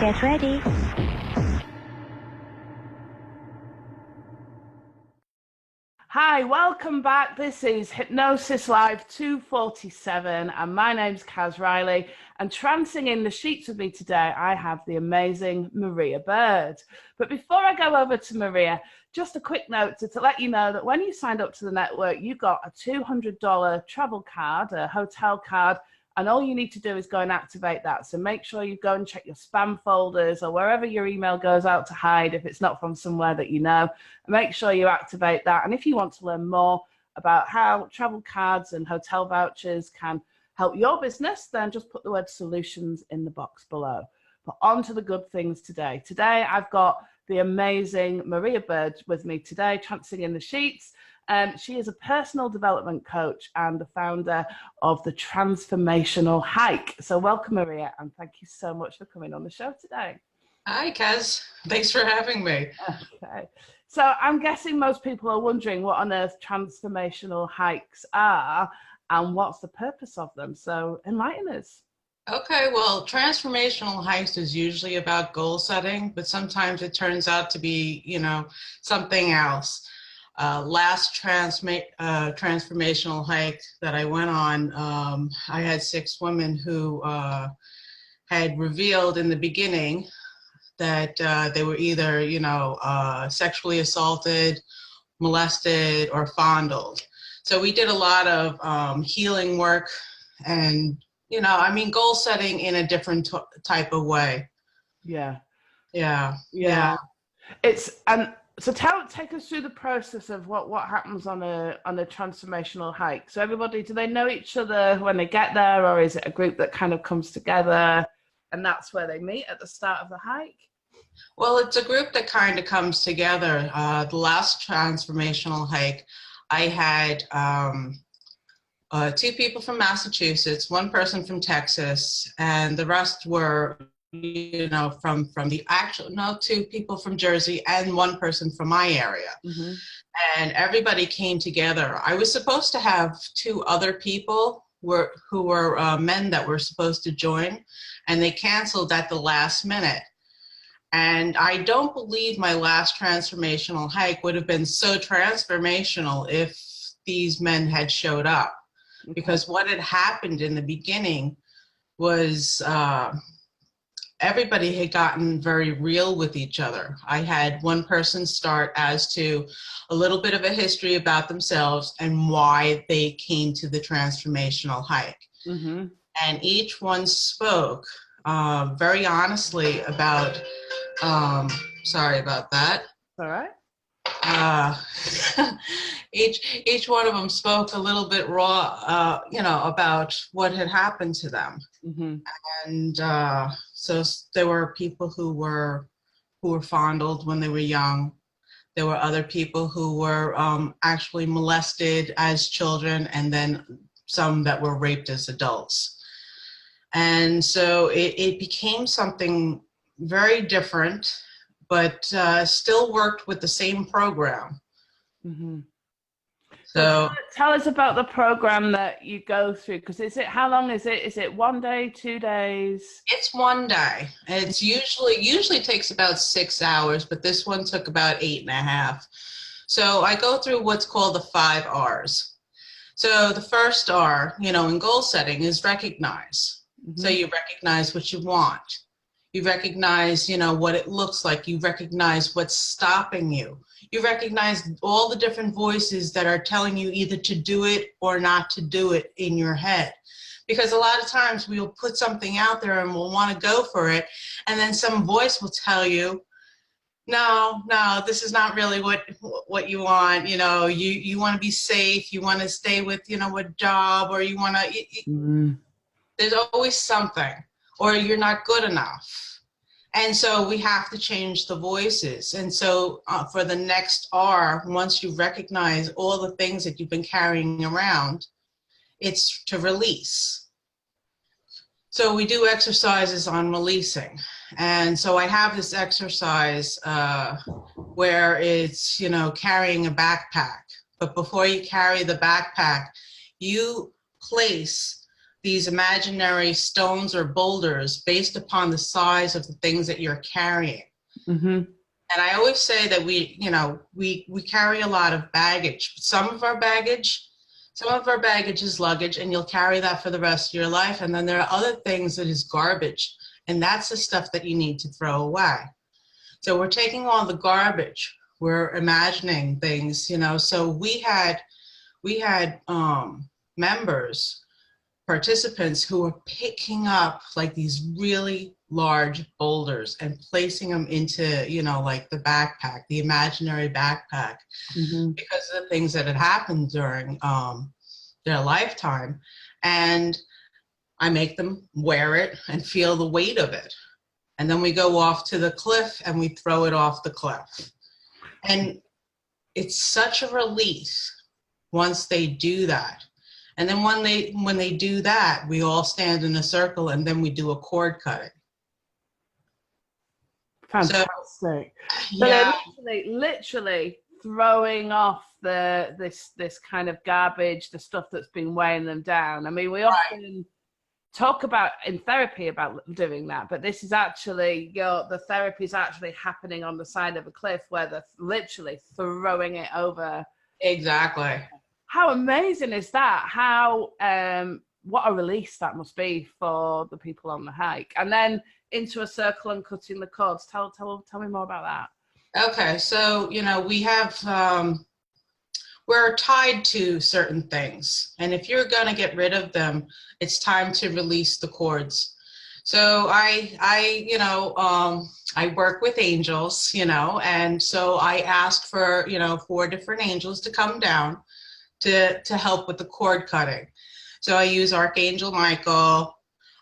Get ready. Hi, welcome back. This is Hypnosis Live 247, and my name's Kaz Riley. And trancing in the sheets with me today, I have the amazing Maria Bird. But before I go over to Maria, just a quick note to let you know that when you signed up to the network, you got a $200 travel card, a hotel card, and all you need to do is go and activate that. So make sure you go and check your spam folders or wherever your email goes out to hide if it's not from somewhere that you know. Make sure you activate that. And if you want to learn more about how travel cards and hotel vouchers can help your business, then just put the word solutions in the box below. But on to the good things today. Today, I've got the amazing Maria Bird with me today, trancing in the sheets. She is a personal development coach and the founder of the Transformational Hike. So welcome, Maria, and thank you so much for coming on the show today. Hi, Kaz. Thanks for having me. Okay. So I'm guessing most people are wondering what on earth transformational hikes are and what's the purpose of them. So enlighten us. Okay, well, transformational hikes is usually about goal setting, but sometimes it turns out to be, something else. Last transformational hike that I went on, I had 6 women who had revealed in the beginning that they were either, sexually assaulted, molested, or fondled. So we did a lot of healing work and, goal setting in a different type of way. Yeah. So take us through the process of what happens on a transformational hike. So everybody, do they know each other when they get there, or is it a group that kind of comes together and that's where they meet at the start of the hike? Well, it's a group that kind of comes together. The last transformational hike, I had 2 people from Massachusetts, 1 person from Texas, and the rest were from the actual, 2 people from Jersey and 1 person from my area. Mm-hmm. And everybody came together. I was supposed to have 2 other people who were men that were supposed to join, and they canceled at the last minute. And I don't believe my last transformational hike would have been so transformational if these men had showed up. Okay. Because what had happened in the beginning was everybody had gotten very real with each other. I had 1 person start as to a little bit of a history about themselves and why they came to the transformational hike. Mm-hmm. And each one spoke very honestly about, sorry about that. All right. Each one of them spoke a little bit raw, about what had happened to them. Mm-hmm. And so there were people who were fondled when they were young. There were other people who were actually molested as children, and then some that were raped as adults. And so it became something very different, but still worked with the same program. Mm-hmm. So tell us about the program that you go through, because how long is it? Is it 1 day, 2 days? It's 1 day. It's usually takes about 6 hours, but this one took about 8.5. So I go through what's called the 5 R's. So the first R, in goal setting is recognize. Mm-hmm. So you recognize what you want. You recognize, what it looks like. You recognize what's stopping you. You recognize all the different voices that are telling you either to do it or not to do it in your head. Because a lot of times we'll put something out there and we'll want to go for it. And then some voice will tell you, no, this is not really what you want. You want to be safe. You want to stay with, a job, or you want to, there's always something, or you're not good enough. And so we have to change the voices. And so for the next R, once you recognize all the things that you've been carrying around, it's to release. So we do exercises on releasing. And so I have this exercise where it's, carrying a backpack. But before you carry the backpack, you place these imaginary stones or boulders based upon the size of the things that you're carrying. Mm-hmm. And I always say that we carry a lot of baggage. Some of our baggage is luggage, and you'll carry that for the rest of your life. And then there are other things that is garbage, and that's the stuff that you need to throw away. So we're taking all the garbage, we're imagining things, So we had members, participants who were picking up like these really large boulders and placing them into, like the backpack, the imaginary backpack, Mm-hmm. because of the things that had happened during their lifetime. And I make them wear it and feel the weight of it. And then we go off to the cliff and we throw it off the cliff. And it's such a release once they do that. And then when they do that, we all stand in a circle and then we do a cord cutting. Fantastic. So yeah. they're literally throwing off this kind of garbage, the stuff that's been weighing them down. I mean, we often talk about in therapy about doing that, but this is actually the therapy is actually happening on the side of a cliff where they're literally throwing it over. Exactly. How amazing is that? How what a release that must be for the people on the hike. And then into a circle and cutting the cords. Tell me more about that. Okay, so we have we're tied to certain things, and if you're going to get rid of them, it's time to release the cords. So I work with angels, and so I asked for 4 different angels to come down to help with the cord cutting. So I use Archangel Michael,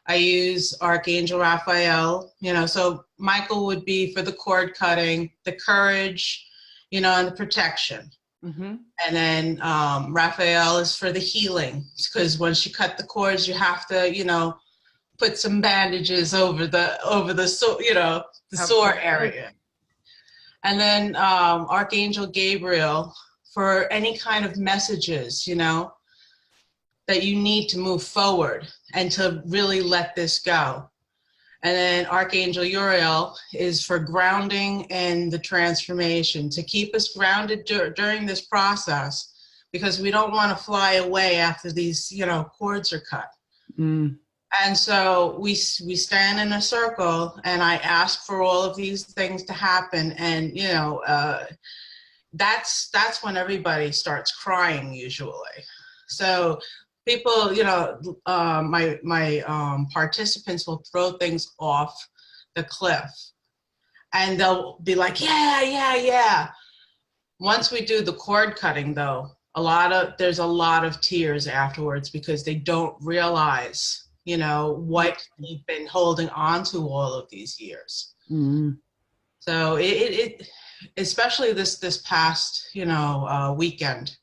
I use Archangel Raphael, so Michael would be for the cord cutting, the courage, and the protection. Mm-hmm. And then Raphael is for the healing, because once you cut the cords, you have to, put some bandages over the sore area. And then Archangel Gabriel for any kind of messages, that you need to move forward and to really let this go. And then Archangel Uriel is for grounding and the transformation, to keep us grounded during this process, because we don't want to fly away after these, cords are cut. Mm. And so we stand in a circle, and I ask for all of these things to happen. And, that's when everybody starts crying usually. So people, my participants will throw things off the cliff, and they'll be like, yeah. Once we do the cord cutting, though, there's a lot of tears afterwards, because they don't realize, what they've been holding on to all of these years. Mm. So it especially this past, weekend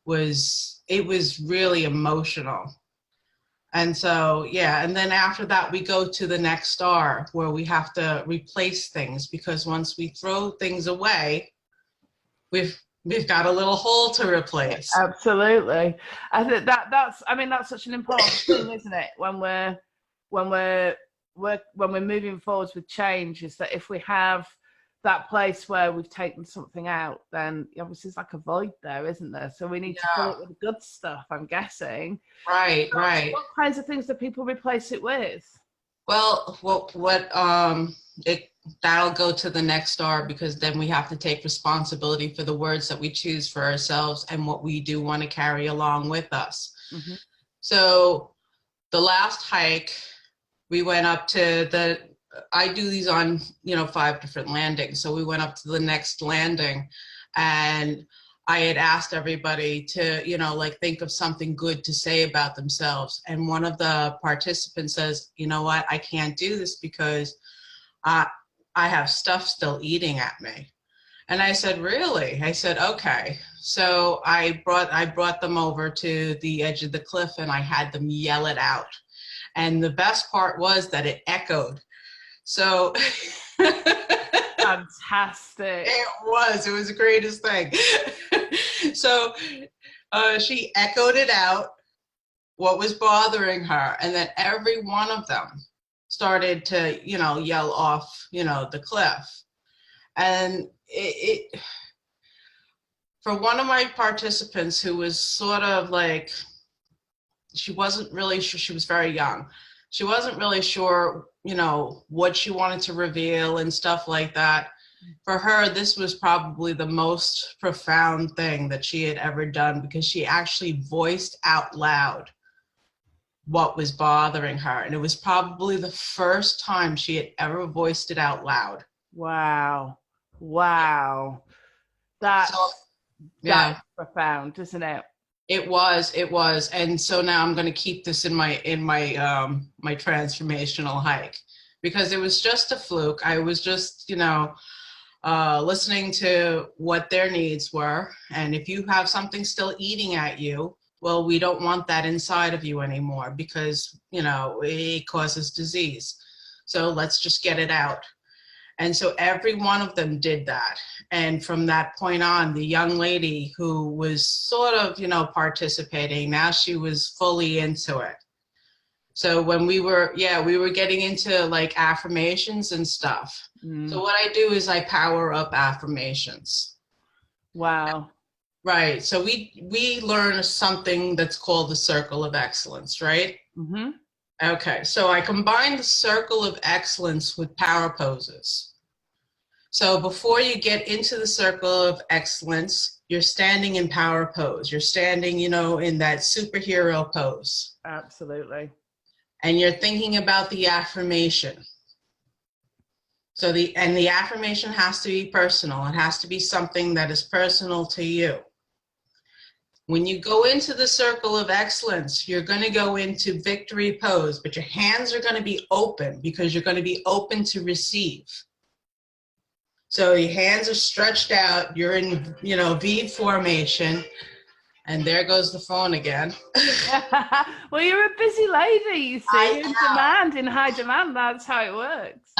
it was really emotional. And so, and then after that, we go to the next star, where we have to replace things, because once we throw things away, we've got a little hole to replace. Absolutely. I think that's such an important thing, isn't it? When we're moving forwards with change, is that if we have that place where we've taken something out, then obviously it's like a void there, isn't there? So we need to fill it with the good stuff, I'm guessing. Right. What kinds of things do people replace it with? Well, that'll go to the next star, because then we have to take responsibility for the words that we choose for ourselves and what we do want to carry along with us. Mm-hmm. So the last hike, we went up to I do these on, 5 different landings. So we went up to the next landing, and I had asked everybody to, think of something good to say about themselves. And one of the participants says, you know what, I can't do this because I have stuff still eating at me. And I said, really? I said, okay. So I brought them over to the edge of the cliff, and I had them yell it out. And the best part was that it echoed. So fantastic. It was the greatest thing. So she echoed it out, what was bothering her, and then every one of them started to, yell off, the cliff. And it for one of my participants who was sort of like, she wasn't really sure, she was very young. She wasn't really sure, what she wanted to reveal and stuff like that. For her, this was probably the most profound thing that she had ever done, because she actually voiced out loud what was bothering her. And it was probably the first time she had ever voiced it out loud. Wow. Wow. That's profound, isn't it? It was. And so now I'm going to keep this in my my transformational hike, because it was just a fluke. I was just, listening to what their needs were. And if you have something still eating at you, well, we don't want that inside of you anymore, because, it causes disease. So let's just get it out. And so every one of them did that. And from that point on, the young lady who was sort of, participating, now she was fully into it. So when we were getting into like affirmations and stuff. So what I do is I power up affirmations. Wow. Right. So we learn something that's called the circle of excellence, right? Mm-hmm. Okay. So I combine the circle of excellence with power poses. So before you get into the circle of excellence, you're standing in power pose. You're standing, in that superhero pose. Absolutely. And you're thinking about the affirmation. So the affirmation has to be personal. It has to be something that is personal to you. When you go into the circle of excellence, you're going to go into victory pose, but your hands are going to be open, because you're going to be open to receive. So your hands are stretched out. You're in, V formation. And there goes the phone again. Well, you're a busy lady, you see, in high demand. That's how it works.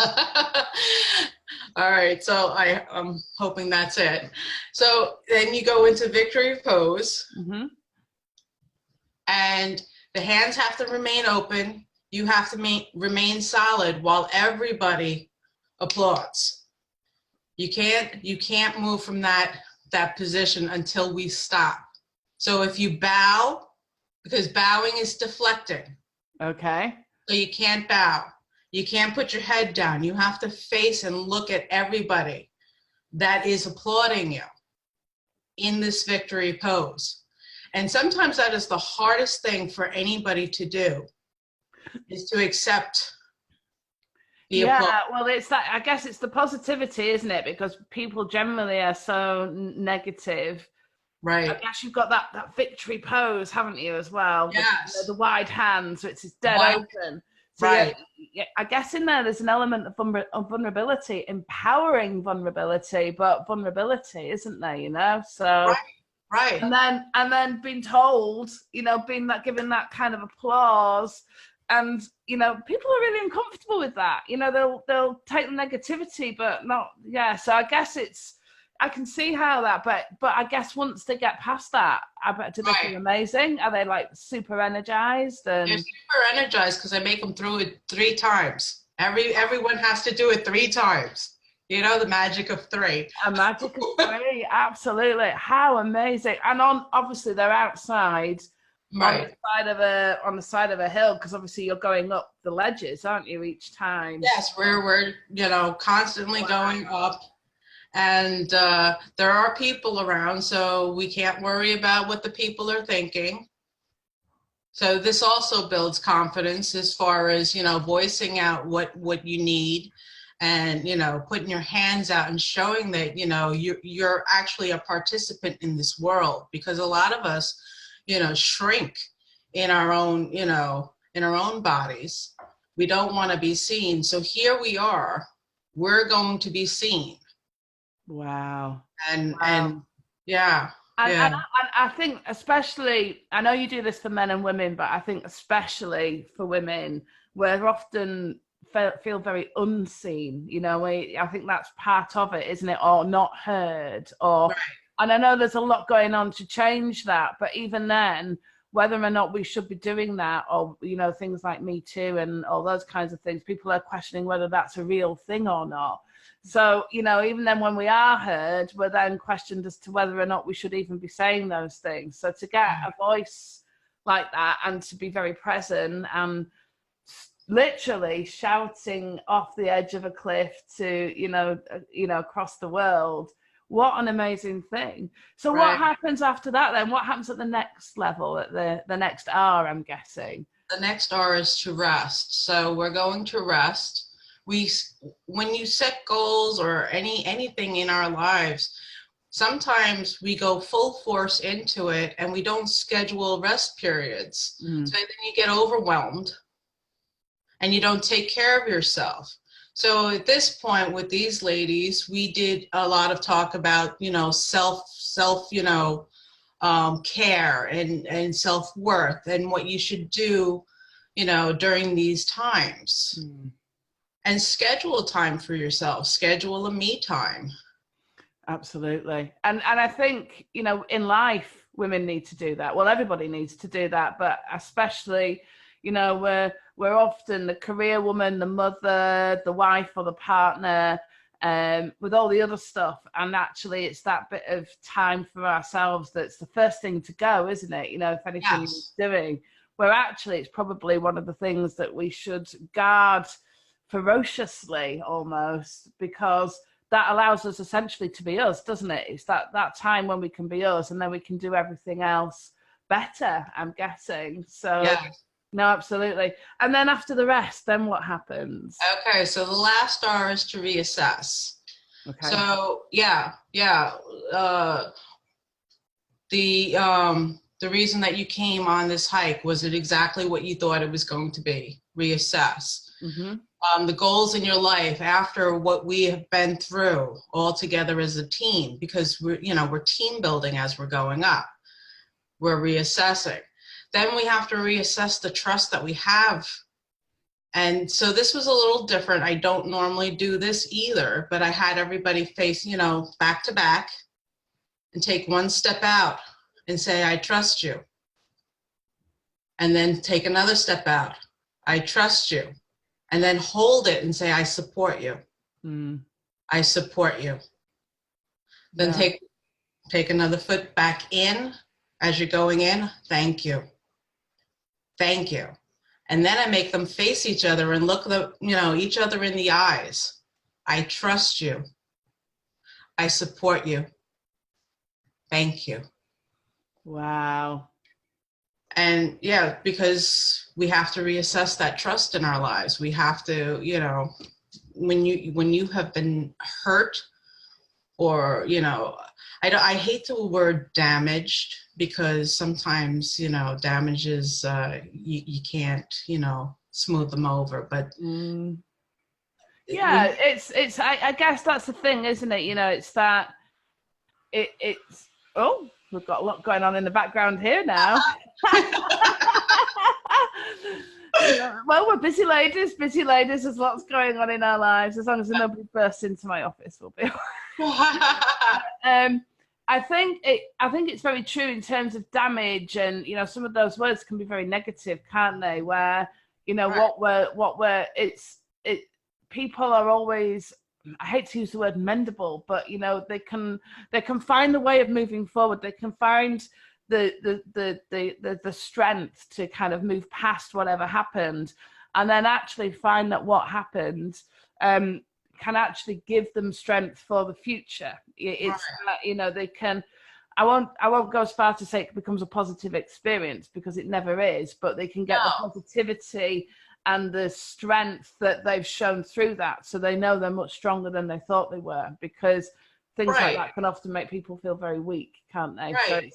All right, so I'm hoping that's it. So then you go into victory pose. Mm-hmm. And the hands have to remain open. You have to remain solid while everybody applauds. You can't move from that position until we stop. So if you bow, because bowing is deflecting. Okay. So you can't bow. You can't put your head down. You have to face and look at everybody that is applauding you in this victory pose. And sometimes that is the hardest thing for anybody to do, is to accept the applause. Well, it's that, I guess it's the positivity, isn't it? Because people generally are so negative. Right. I guess you've got that victory pose, haven't you, as well? Yes. The wide hands, so it's dead open. So right. I guess in there's an element of vulnerability, empowering vulnerability, but vulnerability, isn't there? So right. And then being told, given that kind of applause, and people are really uncomfortable with that. They'll take the negativity, but not. So I guess I can see how that, but I guess once they get past that, I bet do they feel amazing? Are they like super energized? They're super energized because I make them through it 3 times. Everyone has to do it 3 times. The magic of 3. A magic of 3, absolutely. How amazing! And obviously they're outside, right, on the side of a hill, because obviously you're going up the ledges, aren't you, each time? Yes, we're constantly going up. And there are people around, so we can't worry about what the people are thinking. So this also builds confidence as far as, voicing out what you need, and, putting your hands out and showing that, you're actually a participant in this world. Because a lot of us, shrink in our own, in our own bodies. We don't want to be seen. So here we are, we're going to be seen. Wow. And yeah. And I think especially, I know you do this for men and women, but I think especially for women, we're often feel very unseen. I think that's part of it, isn't it? Or not heard, or. Right. And I know there's a lot going on to change that, but even then, whether or not we should be doing that, or, you know, things like Me Too and all those kinds of things. People are questioning whether that's a real thing or not. So, you know, even then when we are heard, we're then questioned as to whether or not we should even be saying those things. So to get a voice like that and to be very present and literally shouting off the edge of a cliff to, you know, across the world, what an amazing thing. So what happens after that then? What happens at the next level, at the next R, I'm guessing? The next R is to rest. So we're going to rest. When you set goals or anything in our lives, sometimes we go full force into it and we don't schedule rest periods. So then you get overwhelmed and you don't take care of yourself. So at this point with these ladies, we did a lot of talk about, you know, self, you know, care and self-worth and what you should do, you know, during these times. And schedule time for yourself, schedule a me time. Absolutely. And I think, you know, in life, women need to do that. Well, everybody needs to do that, but especially, you know, we're often the career woman, the mother, the wife or the partner, with all the other stuff. And actually it's that bit of time for ourselves that's the first thing to go, isn't it? You know, if anything is doing, where actually it's probably one of the things that we should guard ferociously almost, because that allows us essentially to be us, doesn't it? It's that time when we can be us, and then we can do everything else better, I'm guessing. So no, absolutely. And then after the rest, then what happens? Okay, so the last R is to reassess. Okay. So the reason that you came on this hike, was it exactly what you thought it was going to be? Reassess. The goals in your life after what we have been through all together as a team, because we're team building as we're going up. We're reassessing. Then we have to reassess the trust that we have. And so this was a little different. I don't normally do this either, but I had everybody face, you know, back to back and take one step out and say, I trust you. And then take another step out. I trust you. And then hold it and say, I support you. I support you. Then take another foot back in as you're going in. Thank you. Thank you. And then I make them face each other and look each other in the eyes. I trust you. I support you. Thank you. Wow. And yeah, because we have to reassess that trust in our lives. We have to, you know, when you have been hurt, or, you know, I hate the word damaged, because sometimes, you know, damages, you can't, you know, smooth them over, but yeah, it's I guess that's the thing, isn't it? You know, it's that it's oh, we've got a lot going on in the background here now. Well, we're busy ladies. There's lots going on in our lives. As long as nobody bursts into my office, we'll be I think it's very true in terms of damage, and, you know, some of those words can be very negative, can't they? Where, you know, people are always, I hate to use the word mendable, but, you know, they can find a way of moving forward. They can find the strength to kind of move past whatever happened, and then actually find that what happened can actually give them strength for the future. It's you know, they can, I won't go as far to say it becomes a positive experience, because it never is, but they can get the positivity and the strength that they've shown through that, so they know they're much stronger than they thought they were, because things like that can often make people feel very weak, can't they? Right.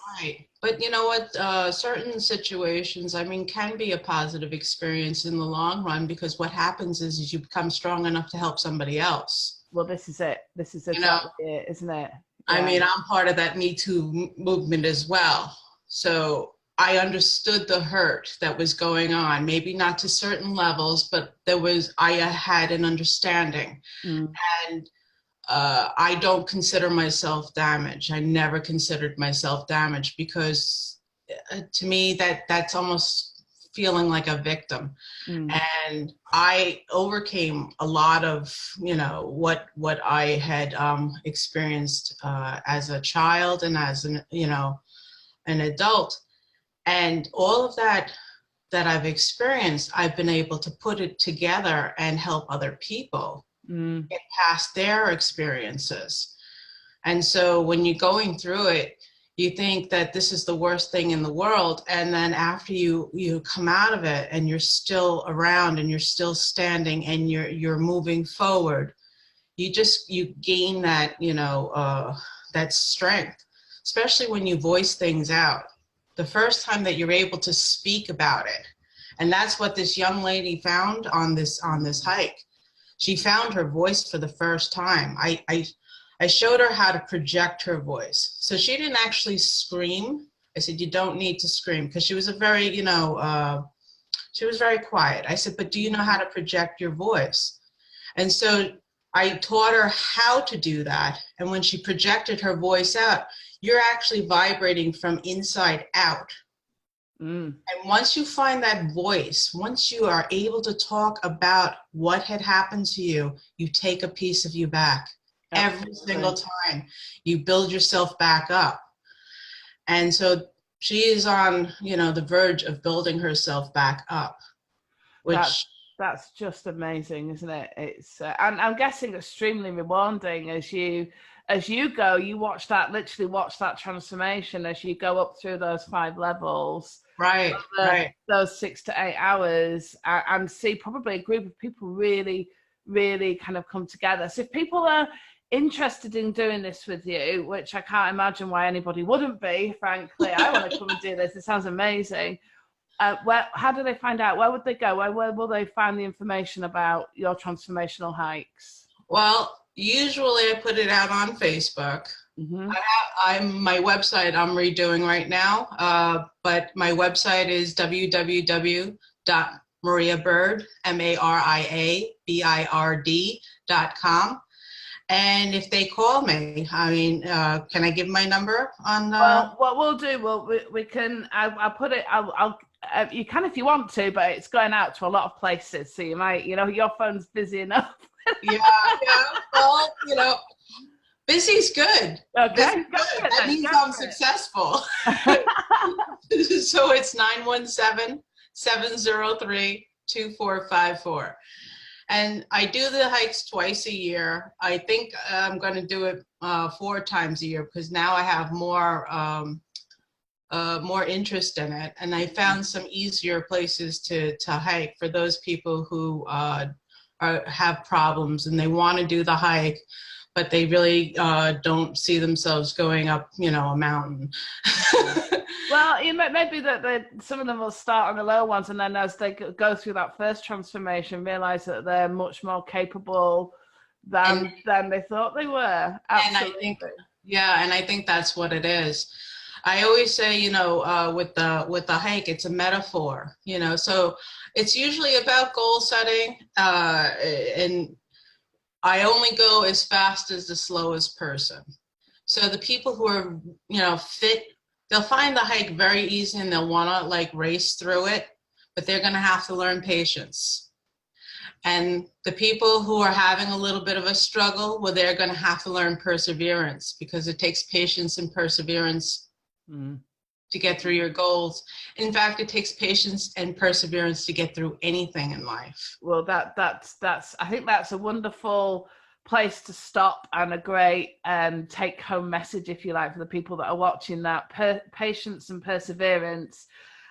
But you know what? Certain situations, I mean, can be a positive experience in the long run, because what happens is you become strong enough to help somebody else. Well, this is it. This is exactly it, isn't it? Yeah. I mean, I'm part of that Me Too movement as well. So I understood the hurt that was going on, maybe not to certain levels, but I had an understanding. And I don't consider myself damaged. I never considered myself damaged, because to me, that's almost feeling like a victim. And I overcame a lot of, what I had experienced as a child and as an adult. And all of that I've experienced, I've been able to put it together and help other people get past their experiences. And so when you're going through it, you think that this is the worst thing in the world. And then after you come out of it and you're still around and you're still standing and you're moving forward, you gain that, that strength, especially when you voice things out. The first time that you're able to speak about it. And that's what this young lady found on this hike. She found her voice for the first time. I showed her how to project her voice. So she didn't actually scream. I said, you don't need to scream, because she was a very, she was very quiet. I said, but do you know how to project your voice? And so I taught her how to do that. And when she projected her voice out, you're actually vibrating from inside out. And once you find that voice, once you are able to talk about what had happened to you, you take a piece of you back. Every single time. You build yourself back up. And so she is on, the verge of building herself back up. Which that's just amazing, isn't it? It's and I'm guessing extremely rewarding as you go. You literally watch that transformation as you go up through those 5 levels. Right. Those 6 to 8 hours, and see probably a group of people really, really kind of come together. So if people are interested in doing this with you, which I can't imagine why anybody wouldn't be, frankly, I want to come and do this. It sounds amazing. How do they find out? Where would they go? Where will they find the information about your transformational hikes? Well, usually I put it out on Facebook. My website I'm redoing right now, but my website is www.mariabird, MariaBird.com. And if they call me, can I give my number on? Well, what we'll do, we can. I'll put it. You can if you want to, but it's going out to a lot of places, so you might, your phone's busy enough. Yeah. Well, busy's good. Okay, busy's good. That means I'm successful. So it's 917-703-2454. And I do the hikes twice a year. I think I'm going to do it 4 times a year, because now I have more interest in it. And I found some easier places to hike for those people who have problems and they want to do the hike, but they really don't see themselves going up, a mountain. Well, maybe that some of them will start on the low ones, and then as they go through that first transformation, realize that they're much more capable than they thought they were. Absolutely. And I think that's what it is. I always say, with the hike, it's a metaphor, so it's usually about goal setting, and I only go as fast as the slowest person. So the people who are, fit, they'll find the hike very easy and they'll want to race through it, but they're going to have to learn patience. And the people who are having a little bit of a struggle, well, they're going to have to learn perseverance, because it takes patience and perseverance to get through your goals. In fact, it takes patience and perseverance to get through anything in life. Well, that's I think that's a wonderful place to stop, and a great take-home message, if you like, for the people that are watching, that patience and perseverance.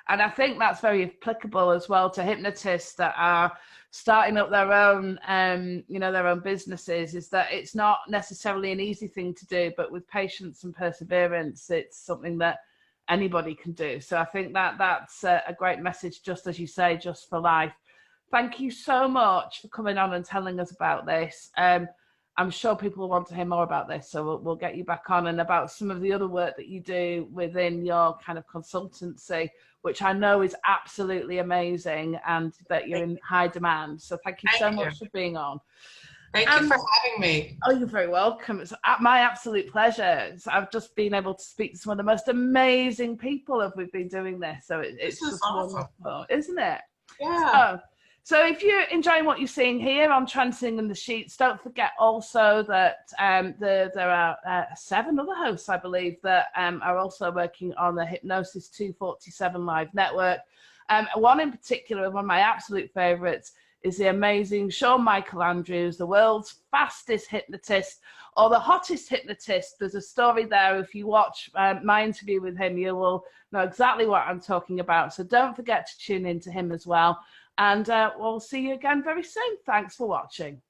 And I think that's very applicable as well to hypnotists that are starting up their own, their own businesses, is that it's not necessarily an easy thing to do, but with patience and perseverance, it's something that anybody can do. So I think that's a great message, just as you say, just for life. Thank you so much for coming on and telling us about this. I'm sure people will want to hear more about this, so we'll get you back on, and about some of the other work that you do within your kind of consultancy, which I know is absolutely amazing, and that you're in high demand. So thank you so much for being on. Thank you for having me. Oh, you're very welcome. It's my absolute pleasure. I've just been able to speak to some of the most amazing people as we've been doing this. So it's just awesome. Wonderful, isn't it? Yeah. So if you're enjoying what you're seeing here on Trancing in the Sheets, don't forget also that there are 7 other hosts, I believe, that are also working on the Hypnosis 247 Live Network. One in particular, one of my absolute favourites, is the amazing Shawn Michael Andrews, the world's fastest hypnotist, or the hottest hypnotist. There's a story there. If you watch my interview with him, you will know exactly what I'm talking about. So don't forget to tune in to him as well. And we'll see you again very soon. Thanks for watching.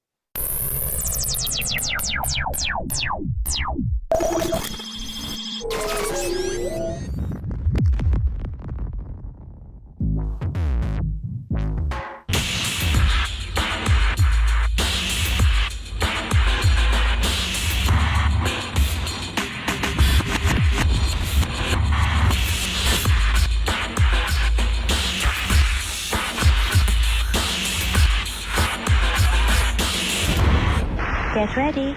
Get ready.